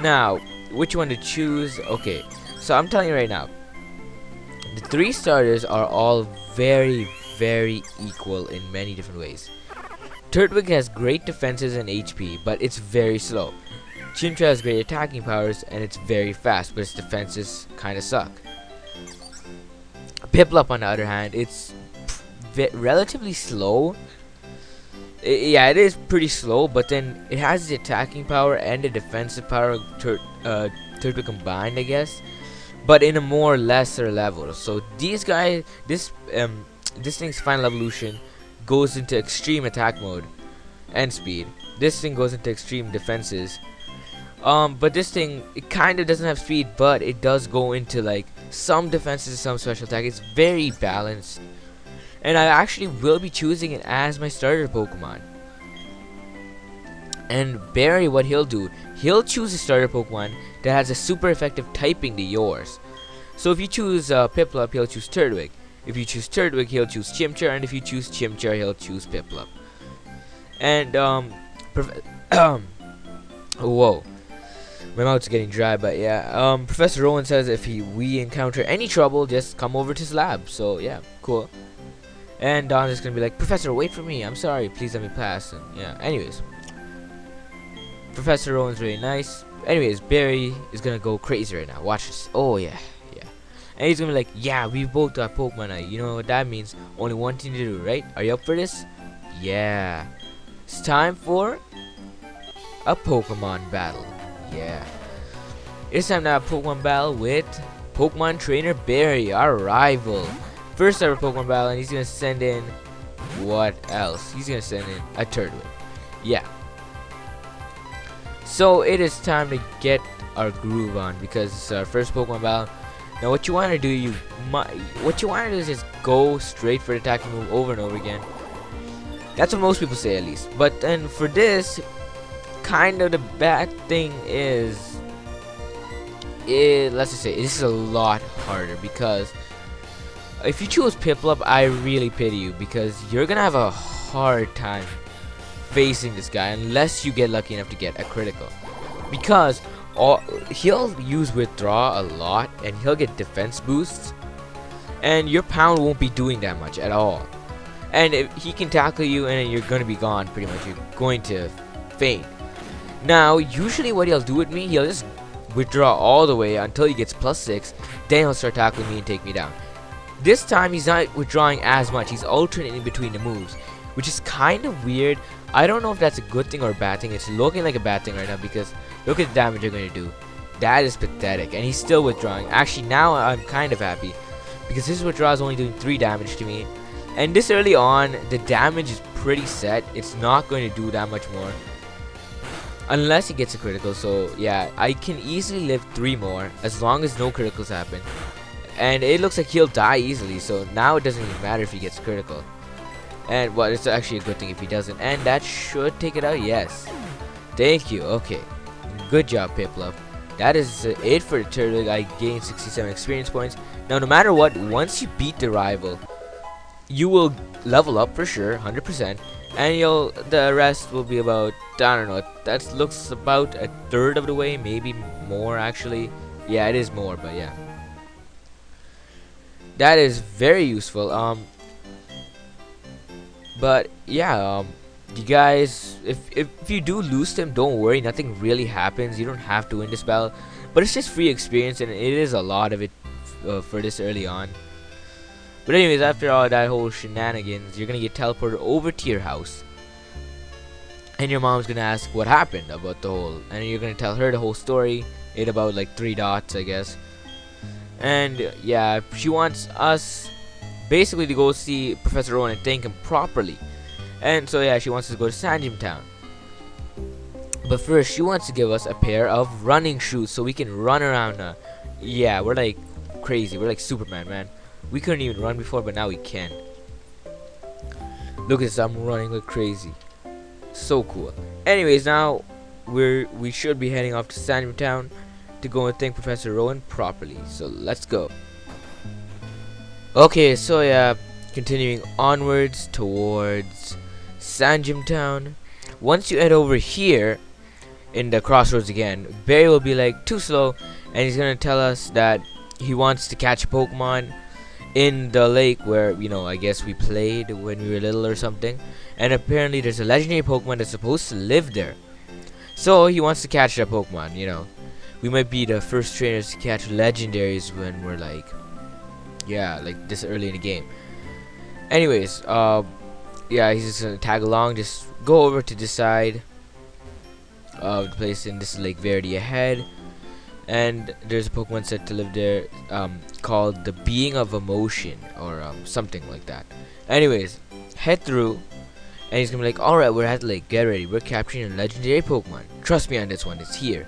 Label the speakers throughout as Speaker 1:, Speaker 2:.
Speaker 1: Now, which one to choose? Okay, so I'm telling you right now, the 3 starters are all very, very equal in many different ways. Turtwig has great defenses and HP, but it's very slow. Chimchar has great attacking powers, and it's very fast, but its defenses kinda suck. Piplup, on the other hand, it's relatively slow. Yeah, it is pretty slow, but then it has the attacking power and the defensive power of Turtwig combined, I guess, but in a more lesser level. So these guys, this thing's final evolution goes into extreme attack mode and speed. This thing goes into extreme defenses. But this thing, it kind of doesn't have speed, but it does go into like some defenses, some special attack. It's very balanced, and I actually will be choosing it as my starter Pokemon. And Barry, what he'll do, he'll choose a starter Pokemon that has a super effective typing to yours. So if you choose Piplup, he'll choose Turtwig. If you choose Turtwig, he'll choose Chimchar, and if you choose Chimchar, he'll choose Piplup. And whoa, my mouth's getting dry, but yeah. Professor Rowan says if we encounter any trouble, just come over to his lab. So yeah, cool. And Don's just gonna be like, Professor, wait for me. I'm sorry, please let me pass. And yeah. Anyways, Professor Rowan's really nice. Anyways, Barry is gonna go crazy right now. Watch this. Oh yeah, yeah. And he's gonna be like, yeah, we both got Pokemon now. You know what that means? Only one thing to do, right? Are you up for this? Yeah. It's time for a Pokemon battle. Yeah. It's time to have a Pokemon battle with Pokemon Trainer Barry, our rival. First ever Pokemon battle, and he's gonna send in what else? He's gonna send in a Turtwig. Yeah. So it is time to get our groove on because it's our first Pokemon battle. Now what you want to do, is just go straight for the attacking move over and over again. That's what most people say, at least. But then for this, kind of the bad thing is, let's just say this is a lot harder because if you choose Piplup, I really pity you because you're gonna have a hard time facing this guy unless you get lucky enough to get a critical, because he'll use withdraw a lot and he'll get defense boosts, and your pound won't be doing that much at all. And if he can tackle you, and you're gonna be gone pretty much. You're going to faint. Now, usually what he'll do with me, he'll just withdraw all the way until he gets +6. Then he'll start tackling me and take me down. This time he's not withdrawing as much. He's alternating between the moves, which is kind of weird. I don't know if that's a good thing or a bad thing. It's looking like a bad thing right now because look at the damage you're going to do. That is pathetic. And he's still withdrawing. Actually, now I'm kind of happy because his withdrawal is only doing 3 damage to me. And this early on, the damage is pretty set. It's not going to do that much more unless he gets a critical. So yeah, I can easily live 3 more as long as no criticals happen. And it looks like he'll die easily, so now it doesn't even matter if he gets critical. And well, it's actually a good thing if he doesn't. And that should take it out. Yes, thank you. Okay, good job, Piplup. That is it for the Turtwig. I gained 67 experience points. Now no matter what, once you beat the rival, you will level up for sure, 100%, and the rest will be about, I don't know, that looks about a third of the way, maybe more actually. Yeah, it is more, but yeah, that is very useful. But yeah, you guys, if you do lose them, don't worry, nothing really happens. You don't have to win this battle, but it's just free experience, and it is a lot of it for this early on. But anyways, after all that whole shenanigans, you're gonna get teleported over to your house, and your mom's gonna ask what happened about the whole, and you're gonna tell her the whole story in about like 3 dots, I guess. And yeah, she wants us basically to go see Professor Rowan and thank him properly. And so yeah, she wants us to go to Sanjim Town. But first, she wants to give us a pair of running shoes so we can run around. Yeah, we're like crazy. We're like Superman, man. We couldn't even run before, but now we can. Look at this, I'm running like crazy. So cool. Anyways, now we should be heading off to Sanjim Town to go and thank Professor Rowan properly. So let's go. Okay, so yeah, continuing onwards towards Sanjim Town. Once you head over here, in the crossroads again, Barry will be like too slow, and he's gonna tell us that he wants to catch a Pokemon in the lake where, I guess we played when we were little or something. And apparently there's a legendary Pokemon that's supposed to live there. So he wants to catch that Pokemon. We might be the first trainers to catch legendaries when we're like this early in the game. Anyways, he's just gonna tag along. Just go over to this side of the place, and this is Lake Verity ahead. And there's a Pokemon set to live there, called the Being of Emotion, or something like that. Anyways, head through, and he's gonna be like, alright, we're at the lake, get ready, we're capturing a legendary Pokemon. Trust me on this one, it's here.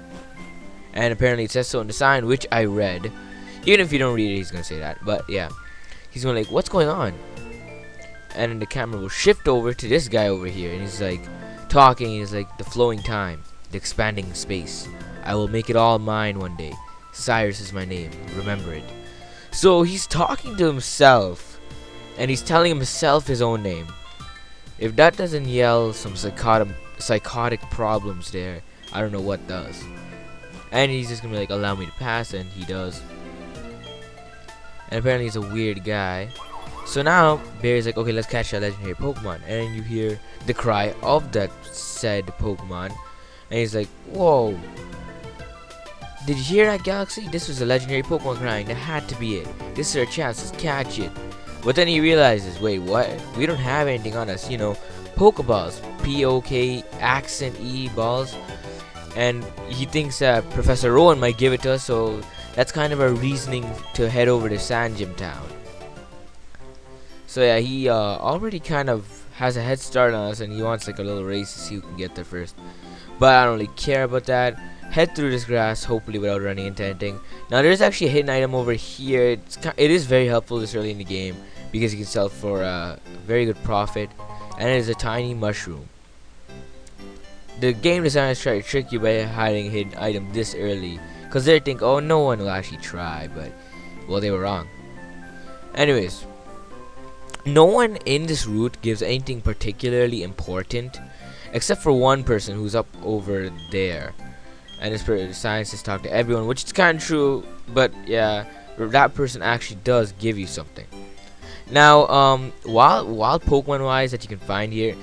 Speaker 1: And apparently it says so in the sign, which I read. Even if you don't read it, he's gonna say that. But yeah, he's gonna like, what's going on? And then the camera will shift over to this guy over here, and he's like talking. He's like, the flowing time, the expanding space, I will make it all mine one day. Cyrus is my name, remember it. So he's talking to himself, and he's telling himself his own name. If that doesn't yell some psychotic problems there, I don't know what does. And he's just gonna be like, allow me to pass, and he does. And apparently he's a weird guy. So now Barry's like, okay, let's catch that legendary Pokemon. And then you hear the cry of that said Pokemon, and he's like, whoa, did you hear that, Galaxy? This was a legendary Pokemon crying. That had to be it. This is our chance. Let's catch it. But then he realizes, wait, what? We don't have anything on us. Pokeballs. P-O-K accent E balls. And he thinks that Professor Rowan might give it to us. So that's kind of our reasoning to head over to Sanjim Town. So yeah, he already kind of has a head start on us. And he wants like a little race to see who can get there first. But I don't really care about that. Head through this grass, hopefully without running into anything. Now there's actually a hidden item over here. It is very helpful this early in the game, because you can sell for a very good profit. And it is a tiny mushroom. The game designers try to trick you by hiding a hidden item this early, because they think, oh, no one will actually try. But, well, they were wrong. Anyways, no one in this route gives anything particularly important, except for one person who's up over there. And this scientist talk to everyone, which is kind of true, but yeah, that person actually does give you something. Now, while Pokemon wise that you can find here,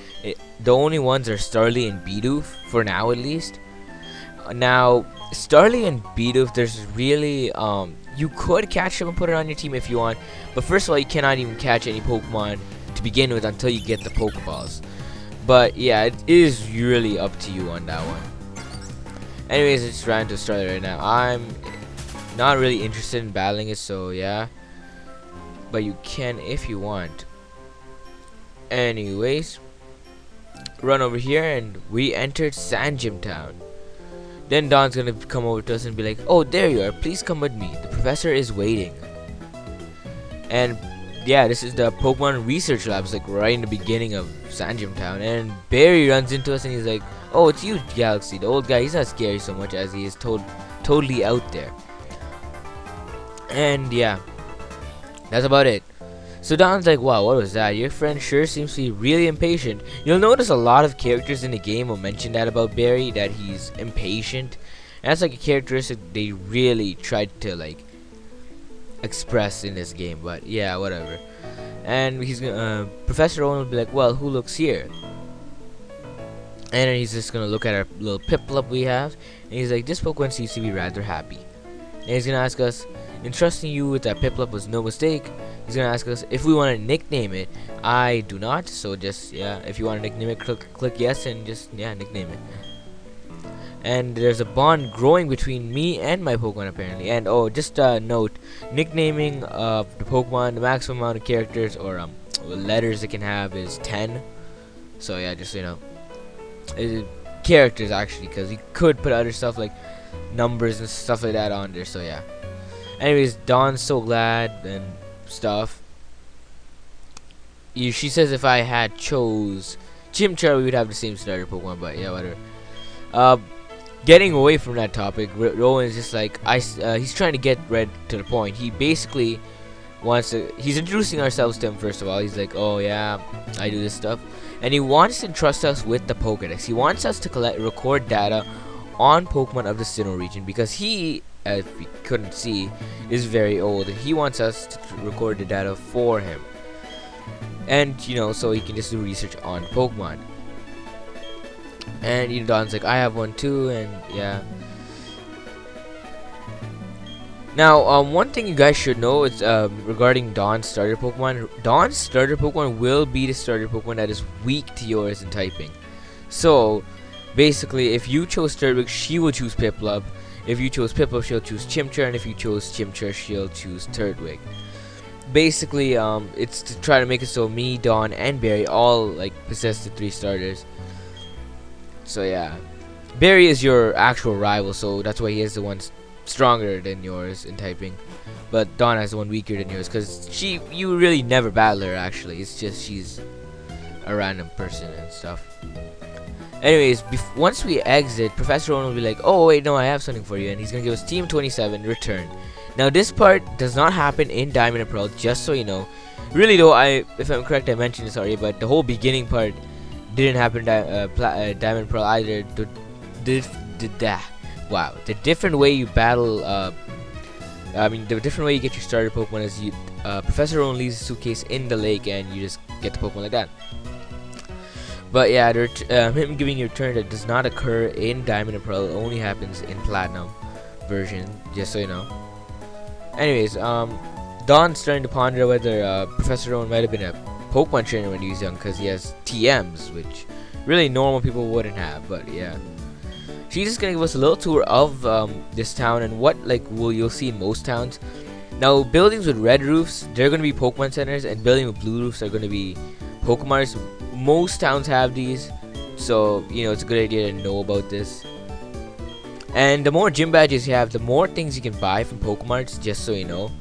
Speaker 1: the only ones are Starly and Bidoof, for now at least. Now, Starly and Bidoof, there's really, you could catch them and put it on your team if you want, but first of all, you cannot even catch any Pokemon to begin with until you get the Pokeballs. But yeah, it is really up to you on that one. Anyways, I just ran to Starly right now. I'm not really interested in battling it, so yeah. But you can if you want. Anyways, run over here, and we entered Sanjim Town. Then Don's gonna come over to us and be like, oh, there you are, please come with me, the professor is waiting. And yeah, this is the Pokemon Research Labs, like right in the beginning of Sanjim Town. And Barry runs into us and he's like, oh, it's you, Galaxy. The old guy, he's not scary so much as he is totally out there. And yeah, that's about it. So Don's like, wow, what was that? Your friend sure seems to be really impatient. You'll notice a lot of characters in the game will mention that about Barry, that he's impatient. And that's like a characteristic they really tried to like express in this game. But yeah, whatever. And he's gonna Professor Owen will be like, well, who looks here? And then he's just gonna look at our little Piplup we have, and he's like, this Pokemon seems to be rather happy. And he's gonna ask us, entrusting you with that Piplup was no mistake. He's gonna ask us if we want to nickname it. I do not, so just yeah, if you want to nickname it, click yes, and just yeah, nickname it. And there's a bond growing between me and my Pokemon apparently. And oh, just a note, nicknaming of the Pokemon, the maximum amount of characters or letters it can have is 10. So yeah, just so you know. Characters actually, because you could put other stuff like numbers and stuff like that on there. So yeah. Anyways, Dawn's so glad and stuff. She says if I had chose Chimchar, we would have the same starter Pokemon. But yeah, whatever. Getting away from that topic, Rowan is just like he's trying to get right to the point. He basically wants to. He's introducing ourselves to him first of all. He's like, oh yeah, I do this stuff. And he wants to trust us with the Pokedex. He wants us to record data on Pokemon of the Sinnoh region, because he, as we couldn't see, is very old, and he wants us to record the data for him. And so he can just do research on Pokemon. And Don's like, I have one too, and yeah. Now, one thing you guys should know is regarding Dawn's starter Pokemon. Dawn's starter Pokemon will be the starter Pokemon that is weak to yours in typing. So, basically, if you chose Turtwig, she will choose Piplup. If you chose Piplup, she'll choose Chimchar, and if you chose Chimchar, she'll choose Turtwig. Basically, it's to try to make it so me, Dawn, and Barry all like possess the 3 starters. So yeah, Barry is your actual rival, so that's why he is the one stronger than yours in typing. But Dawn has the one weaker than yours, because you really never battle her actually. It's just she's a random person and stuff. Anyways, once we exit, Professor Owen will be like, oh wait, no, I have something for you, and he's gonna give us Team 27 return. Now this part does not happen in Diamond and Pearl, just so you know. Really though, if I'm correct, I mentioned this already, but the whole beginning part didn't happen in Diamond and Pearl either. Wow, the different way you battle, the different way you get your starter Pokemon is Professor Owen leaves a suitcase in the lake, and you just get the Pokemon like that. But yeah, him giving you a turn that does not occur in Diamond and Pearl. It only happens in Platinum version, just so you know. Anyways, Don's starting to ponder whether Professor Owen might have been a Pokemon trainer when he was young, because he has TMs, which really normal people wouldn't have. But yeah, she's just gonna give us a little tour of this town and what you'll see in most towns. Now, buildings with red roofs, they're gonna be Pokemon centers, and buildings with blue roofs are gonna be Pokemars. Most towns have these, so it's a good idea to know about this. And the more gym badges you have, the more things you can buy from Pokemarts, just so you know.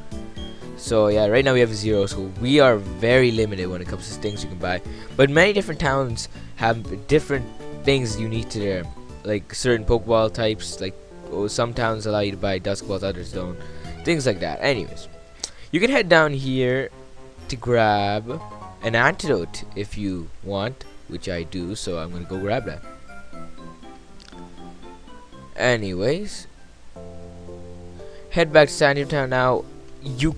Speaker 1: So yeah, right now we have 0, so we are very limited when it comes to things you can buy. But many different towns have different things unique to their, like certain Pokeball types. Like some towns allow you to buy Dusk Balls, others don't. Things like that. Anyways, you can head down here to grab an antidote if you want, which I do, so I'm gonna go grab that. Anyways, head back to Sandy Town now. You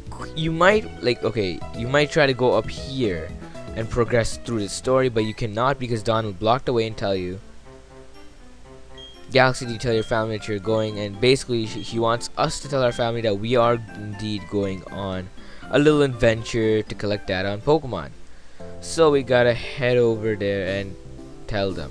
Speaker 1: might you might try to go up here and progress through the story, but you cannot because Dawn will block the way and tell you, Galaxy, you tell your family that you're going, and basically he wants us to tell our family that we are indeed going on a little adventure to collect data on Pokemon. So we gotta head over there and tell them.